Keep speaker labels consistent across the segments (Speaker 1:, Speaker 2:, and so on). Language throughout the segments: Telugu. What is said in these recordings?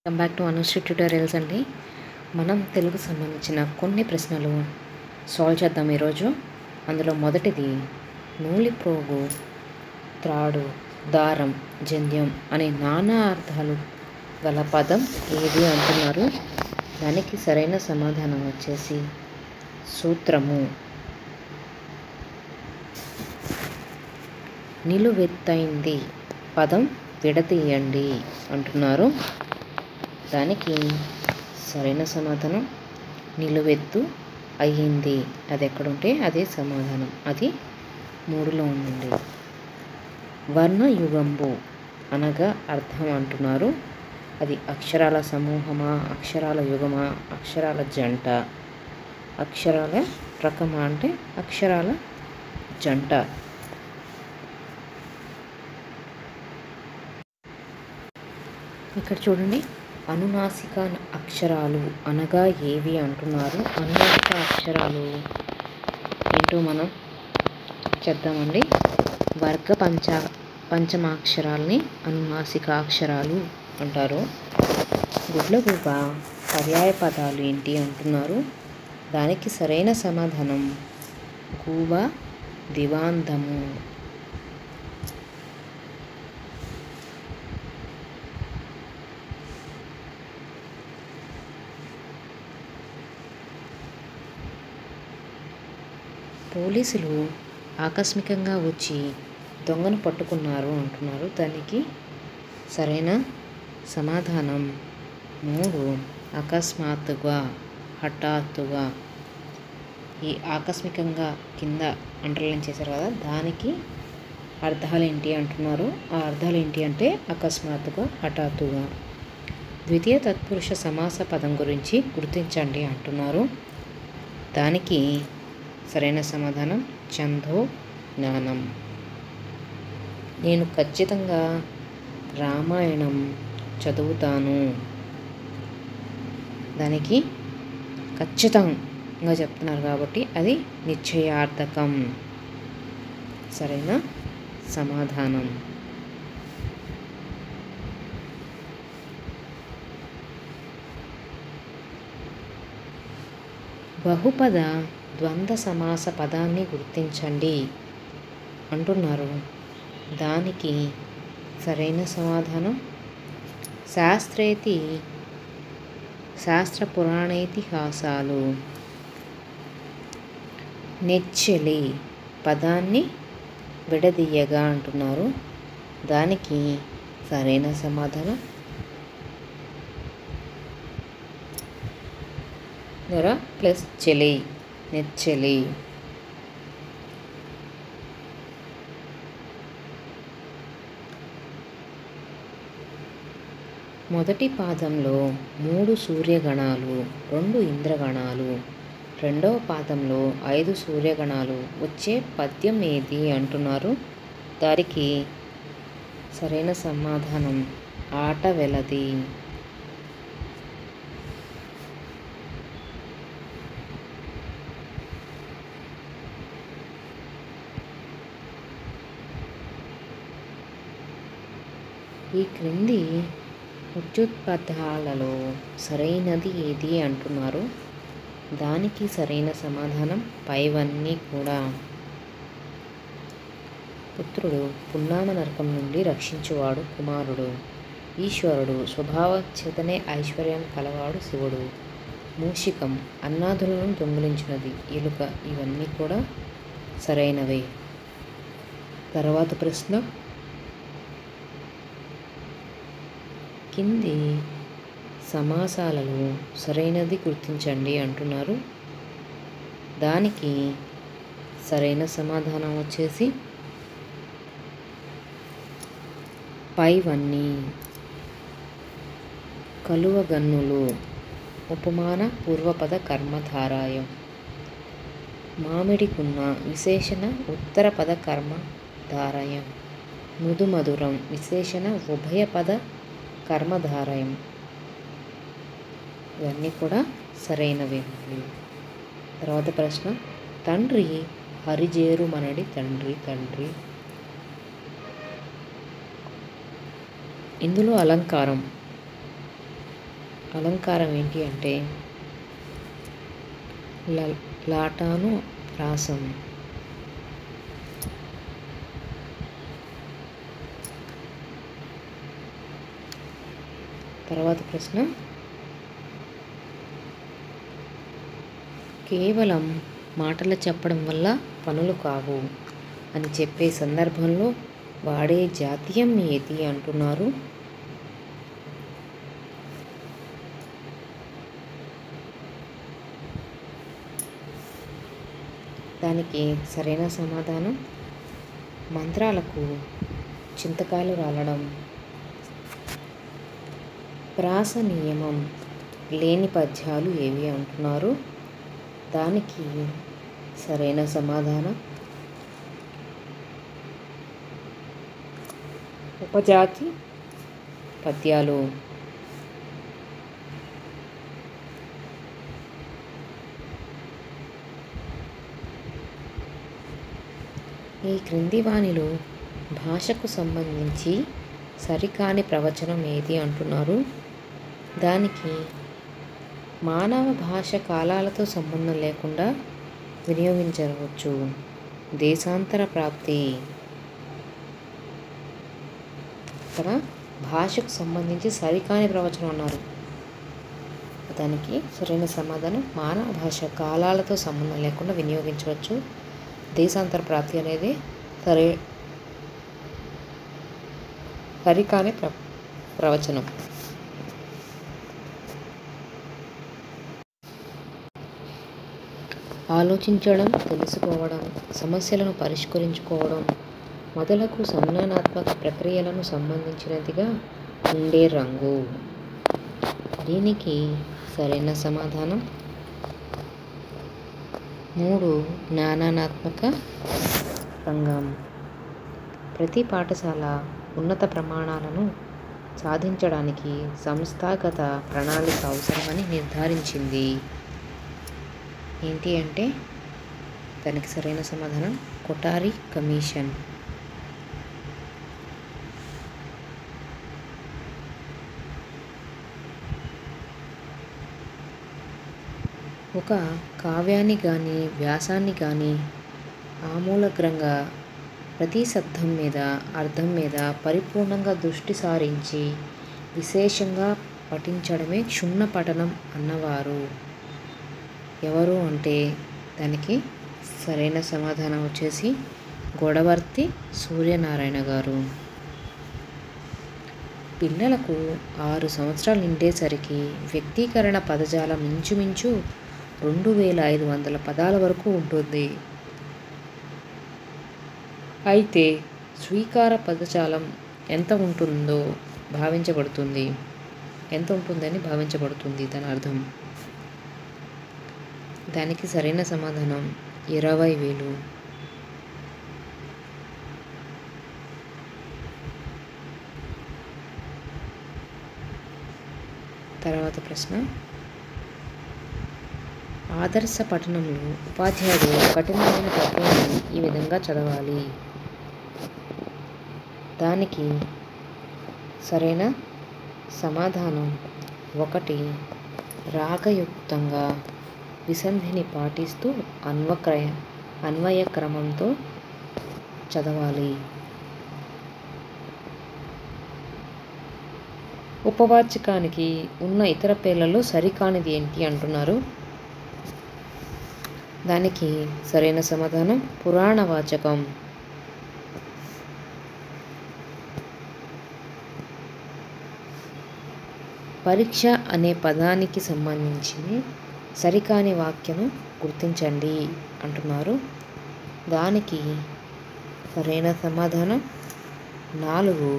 Speaker 1: Welcome back to Anusri tutorials అండి. మనం తెలుగు సంబంధించిన కొన్ని ప్రశ్నలు సాల్వ్ చేద్దాం ఈరోజు. అందులో మొదటిది నూలి ప్రోగు, త్రాడు, దారం, జంధ్యం అనే నానా అర్థాలు గల పదం ఏది అంటున్నారు. దానికి సరైన సమాధానం వచ్చేసి సూత్రము. నిలువెత్తైంది పదం విడదీయండి అంటున్నారు. దానికి సరైన సమాధానం నిలువెత్తు అయ్యింది. అది ఎక్కడుంటే అదే సమాధానం. అది 3లో ఉందండి. వర్ణయుగంబు అనగా అర్థం అంటున్నారు. అది అక్షరాల సమూహమా, అక్షరాల యుగమా, అక్షరాల జంట, అక్షరాల రకమా అంటే అక్షరాల జంట. ఇక్కడ చూడండి, అనునాసిక అక్షరాలు అనగా ఏవి అంటున్నారు. అనునాసిక అక్షరాలు ఏంటో మనం చేద్దామండి. వర్గ పంచమాక్షరాలని అనునాసిక అక్షరాలు అంటారు. గుడ్లగూబ పర్యాయ పదాలు ఏంటి అంటున్నారు. దానికి సరైన సమాధానం గూబ, దివాంతము. పోలీసులు ఆకస్మికంగా వచ్చి దొంగను పట్టుకున్నారు అంటున్నారు. దానికి సరైన సమాధానం 3 అకస్మాత్తుగా, హఠాత్తుగా. ఈ ఆకస్మికంగా కింద అండర్లైన్ చేశారు కదా, దానికి అర్థాలు ఏంటి అంటున్నారు. ఆ అర్థాలు ఏంటి అంటే అకస్మాత్తుగా, హఠాత్తుగా. ద్వితీయ తత్పురుష సమాస పదం గురించి గుర్తించండి అంటున్నారు. దానికి సరైన సమాధానం ఛందో జ్ఞానం. నేను ఖచ్చితంగా రామాయణం చదువుతాను. దానికి ఖచ్చితంగా చెప్తున్నారు కాబట్టి అది నిశ్చయార్థకం. సరైన సమాధానం. బహుపద ద్వంద్వ సమాస పదాన్ని గుర్తించండి అంటున్నారు. దానికి సరైన సమాధానం శాస్త్రేతి శాస్త్ర పురాణేతిహాసాలు. నెచ్చెలి పదాన్ని విడదీయగా అంటున్నారు. దానికి సరైన సమాధానం నెర ప్లస్ చెలి, నెచ్చెలి. మొదటి పాదంలో 3 సూర్యగణాలు, 2 ఇంద్రగణాలు, రెండవ పాదంలో 5 సూర్యగణాలు వచ్చే పద్యం ఏది అంటున్నారు. దానికి సరైన సమాధానం ఆట వెలది. ఈ క్రింది ఉత్యుత్పదాలలో సరైనది ఏది అంటున్నారు. దానికి సరైన సమాధానం పైవన్నీ కూడా. పుత్రుడు పున్నామ నరకం నుండి రక్షించువాడు కుమారుడు. ఈశ్వరుడు స్వభావచేతనే ఐశ్వర్యం కలవాడు శివుడు. మూషికం అన్నాదులను దొంగిలించినది ఎలుక. ఇవన్నీ కూడా సరైనవే. తర్వాత ప్రశ్న, కింది సమాసాలలో సరైనది గుర్తించండి అంటున్నారు. దానికి సరైన సమాధానం వచ్చేసి పైవన్నీ. కలువగన్నులు ఉపమాన పూర్వపద కర్మధారాయం. మామిడికున్న విశేషణ ఉత్తరపద కర్మధారయం. మృదుమధురం విశేషణ ఉభయపద కర్మధారయం. ఇవన్నీ కూడా సరైనవే. తర్వాత ప్రశ్న, తండ్రి హరిజేరు మనడి తండ్రి తండ్రి. ఇందులో అలంకారం అలంకారం ఏంటి అంటే లాటాను ప్రాసం. తర్వాత ప్రశ్న, కేవలం మాటలు చెప్పడం వల్ల పనులు కావు అని చెప్పే సందర్భంలో వాడే జాతీయం ఏది అంటున్నారు? దానికి సరైన సమాధానం మంత్రాలకు చింతకాయలు రాలడం. ప్రాస నియమం లేని పద్యాలు ఏవి అంటున్నారు? దానికి సరైన సమాధానం ఉపజాతి పద్యాలు. ఈ క్రింది వానిలో భాషకు సంబంధించి సరికాని ప్రవచనం ఏది అంటున్నారు? దానికి మానవ భాష కాలాలతో సంబంధం లేకుండా వినియోగించవచ్చు. దేశాంతర ప్రాప్తి. ఇక్కడ భాషకు సంబంధించి సరికాని ప్రవచనం అన్నారు. దానికి సరైన సమాధానం మానవ భాష కాలాలతో సంబంధం లేకుండా వినియోగించవచ్చు. దేశాంతర ప్రాప్తి అనేది సరికాని ప్రవచనం. ఆలోచించడం, తెలుసుకోవడం, సమస్యలను పరిష్కరించుకోవడం మొదలగు సంజ్ఞానాత్మక ప్రక్రియలను సంబంధించినదిగా ఉండే రంగు. దీనికి సరైన సమాధానం 3 జ్ఞానాత్మక రంగం. ప్రతి పాఠశాల ఉన్నత ప్రమాణాలను సాధించడానికి సంస్థాగత ప్రణాళిక అవసరమని నిర్ధారించింది. ఏంటి అంటే దానికి సరైన సమాధానం కొఠారి కమిషన్. ఒక కావ్యాన్ని కానీ వ్యాసాన్ని కానీ ఆమూలగ్రంగా ప్రతి శబ్దం మీద అర్థం మీద పరిపూర్ణంగా దృష్టి సారించి విశేషంగా పఠించడమే క్షుణ్ణ పఠనం అన్నవారు ఎవరు అంటే దానికి సరైన సమాధానం వచ్చేసి గొడవర్తి సూర్యనారాయణ గారు. పిల్లలకు 6 సంవత్సరాలు నిండేసరికి వ్యక్తీకరణ పదజాలం ఇంచుమించు 2500 పదాల వరకు ఉంటుంది. అయితే స్వీకార పదజాలం ఎంత ఉంటుందని భావించబడుతుంది దాని అర్థం. దానికి సరైన సమాధానం 20,000. తర్వాత ప్రశ్న, ఆదర్శ పఠనంలో ఉపాధ్యాయుడు కఠినమైన ప్రక్రియను ఈ విధంగా చదవాలి. దానికి సరైన సమాధానం 1 రాగయుక్తంగా విసంధిని పాటిస్తూ అన్వయ క్రమంతో చదవాలి. ఉపవాచకానికి ఉన్న ఇతర పేర్లలో సరికానిది ఏంటి అంటున్నారు? దానికి సరైన సమాధానం పురాణవాచకం. పరీక్ష అనే పదానికి సంబంధించి సరికాని వాక్యము గుర్తించండి అంటున్నారు. దానికి సరైన సమాధానం 4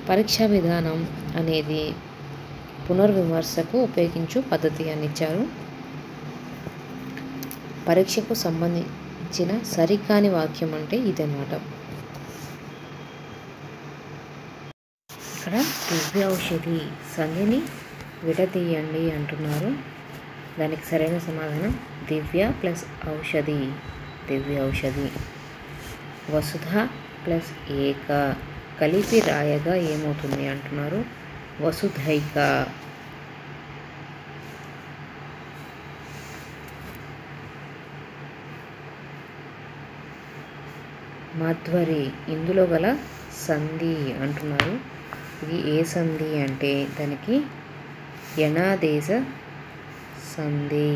Speaker 1: పరీక్షా విధానం అనేది పునర్విమర్శకు ఉపయోగించు పద్ధతి అని ఇచ్చారు. పరీక్షకు సంబంధించిన సరికాని వాక్యం అంటే ఇదన్నమాట. ఇక్కడ దివ్య ఔషధి సంధిని విడదీయండి అంటున్నారు. దానికి సరైన సమాధానం దివ్య ప్లస్ ఔషధి, దివ్య ఔషధి. వసుధ ప్లస్ ఏక కలిపి రాయగా ఏమవుతుంది అంటున్నారు? వసుధైక. మధ్వరి ఇందులో గల సంధి అంటున్నారు. ఇది ఏ సంధి అంటే దానికి యనాదేశ సంధి.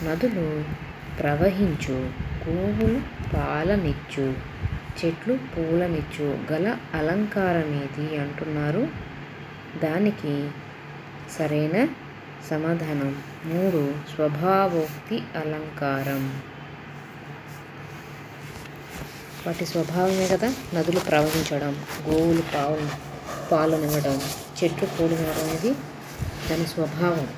Speaker 1: నదులు ప్రవహించు, గోవులు పాలనిచ్చు, చెట్లు పూలనిచ్చు గల అలంకారమేది అంటున్నారు? దానికి సరైన సమాధానం 3 స్వభావోక్తి అలంకారం. వాటి స్వభావమే కదా నదులు ప్రవహించడం, గోవులు పాలనివ్వడం, చెట్లు పూలనివ్వడం అనేది దాని స్వభావం.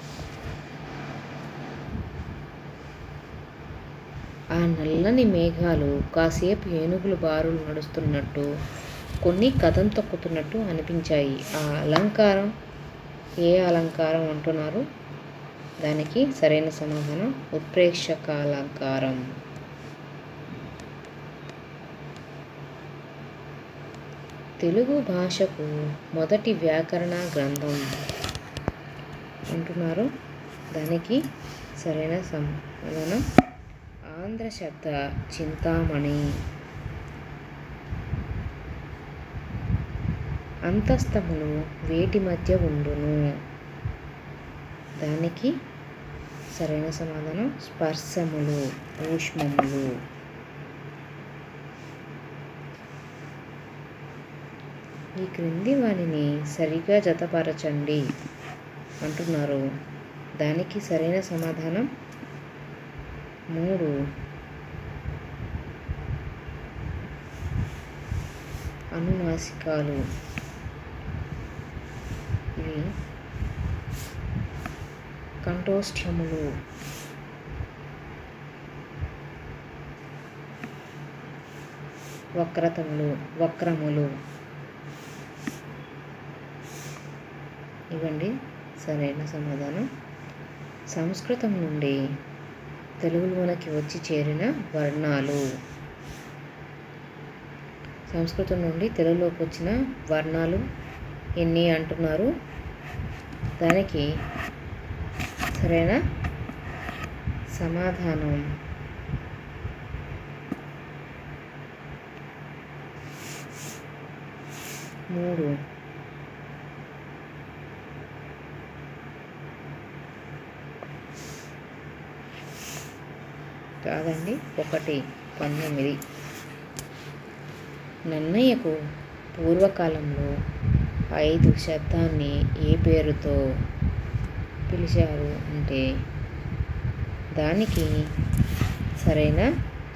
Speaker 1: ఆ నల్లని మేఘాలు కాసేపు ఏనుగులు బారులు నడుస్తున్నట్టు, కొన్ని కథం తొక్కుతున్నట్టు అనిపించాయి. ఆ అలంకారం ఏ అలంకారం అంటున్నారు? దానికి సరైన సమాధానం ఉత్ప్రేక్షకాలంకారం. తెలుగు భాషకు మొదటి వ్యాకరణ గ్రంథం అంటున్నారు. దానికి సరైన సమాధానం ఆంధ్ర శబ్ద చింతామణి. అంతస్తములు వేటి మధ్య ఉండును? దానికి సరైన సమాధానం స్పర్శములు, ఊష్మములు. ఈ క్రింది వానిని సరిగా జతపరచండి అంటున్నారు. దానికి సరైన సమాధానం 3 అనునాసికాలు. ఇవి కంఠోష్ఠ్యములు. వక్రములు. ఇవ్వండి సరైన సమాధానం. సంస్కృతం నుండి తెలుగులోనికి వచ్చి చేరిన వర్ణాలు. సంస్కృతం నుండి తెలుగులోకి వచ్చిన వర్ణాలు ఎన్ని అంటున్నారు? దానికి సరైన సమాధానం 3. కాదండి 1, 19. నన్నయ్యకు పూర్వకాలంలో 5 శబ్దాన్ని ఏ పేరుతో పిలిచారు అంటే దానికి సరైన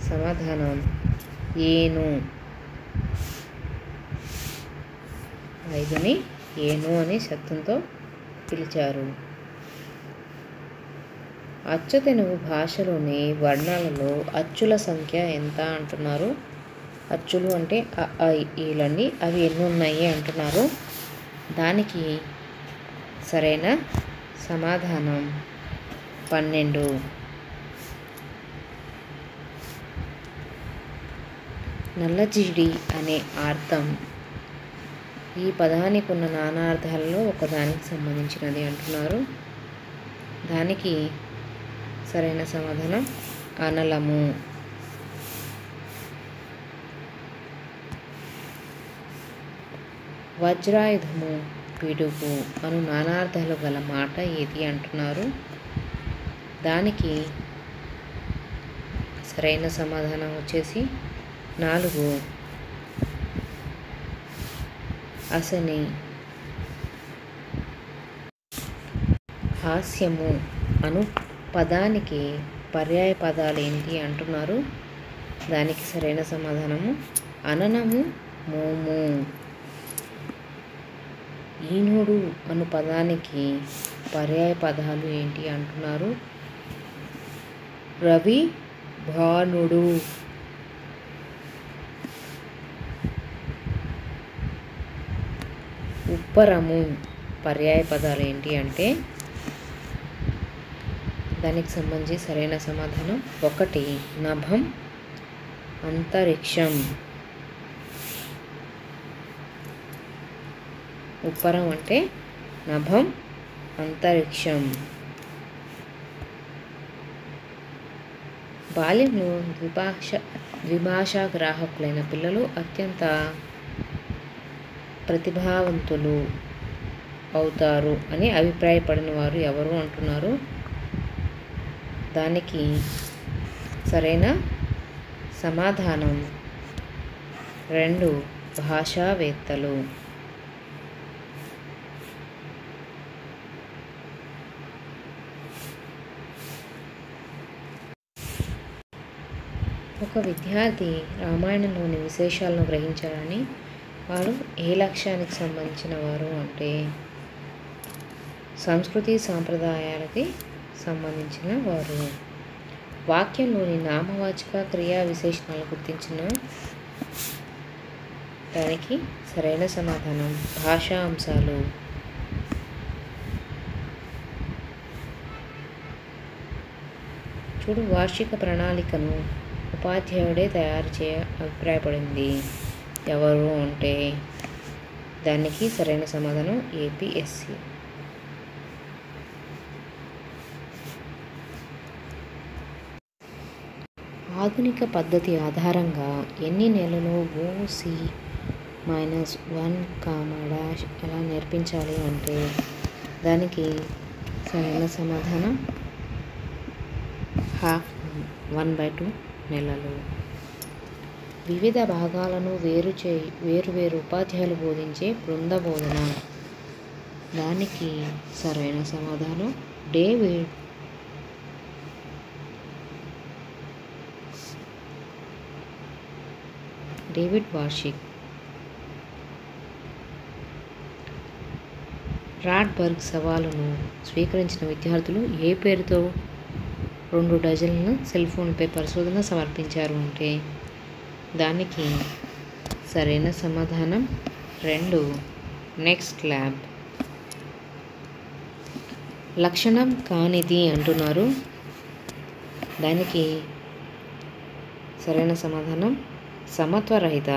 Speaker 1: సమాధానం ఏను. 5ని ఏను అనే శబ్దంతో పిలిచారు. అచ్చు తెలుగు భాషలోని వర్ణాలలో అచ్చుల సంఖ్య ఎంత అంటున్నారు? అచ్చులు అంటే ఈలండి, అవి ఎన్ని ఉన్నాయి అంటున్నారు? దానికి సరైన సమాధానం 12. నల్లజీడి అనే అర్థం ఈ పదానికి ఉన్న నానార్థాలలో ఒకదానికి సంబంధించినది అంటున్నారు. దానికి సరైన సమాధానం అనలము. వజ్రాయుధము, పిడుగు అను నానార్థాలు గల మాట ఏది అంటున్నారు? దానికి సరైన సమాధానం వచ్చేసి 4 అసని. హాస్యము అను పదానికి పర్యాయ పదాలు ఏంటి అంటున్నారు? దానికి సరైన సమాధానము అననము, మోము. ఈనుడు అను పదానికి పర్యాయ పదాలు ఏంటి అంటున్నారు? రవి, భానుడు. ఉప్పరము పర్యాయ పదాలు ఏంటి అంటే దానికి సంబంధించి సరైన సమాధానం 1 నభం అంతరిక్షం. ఉప్పరం అంటే నభం అంతరిక్షం. బాల్యంలో ద్విభాషా గ్రాహకులైన పిల్లలు అత్యంత ప్రతిభావంతులు అవుతారు అని అభిప్రాయపడిన వారు ఎవరు అంటున్నారు? దానికి సరైన సమాధానం 2 భాషావేత్తలు. ఒక విద్యార్థి రామాయణంలోని విశేషాలను గ్రహించాలని వారు ఏ లక్ష్యానికి సంబంధించిన వారు అంటే సంస్కృతి సాంప్రదాయాలకి సంబంధించిన వారు. వాక్యంలోని నామవాచక క్రియా విశేషణాలను గుర్తించిన దానికి సరైన సమాధానం భాషా అంశాలు. చూడు, వార్షిక ప్రణాళికను ఉపాధ్యాయుడే తయారు అభిప్రాయపడింది ఎవరు అంటే దానికి సరైన సమాధానం ఏపీఎస్సి. ఆధునిక పద్ధతి ఆధారంగా ఎన్ని నెలలు OC-1, ఎలా నేర్పించాలి అంటే దానికి సరైన సమాధానం 1/2 నెలలు. వివిధ భాగాలను వేరు ఉపాధ్యాయులు బోధించే బృంద బోధన. దానికి సరైన సమాధానం డేవిడ్ వార్షిక్. రాడ్బర్గ్ సవాలును స్వీకరించిన విద్యార్థులు ఏ పేరుతో 2 డజన్ల సెల్ ఫోన్పై పరిశోధన సమర్పించారు అంటే దానికి సరైన సమాధానం 2 నెక్స్ట్ ల్యాబ్. లక్షణం కానిది అంటున్నారు. దానికి సరైన సమాధానం సమత్వరహిత.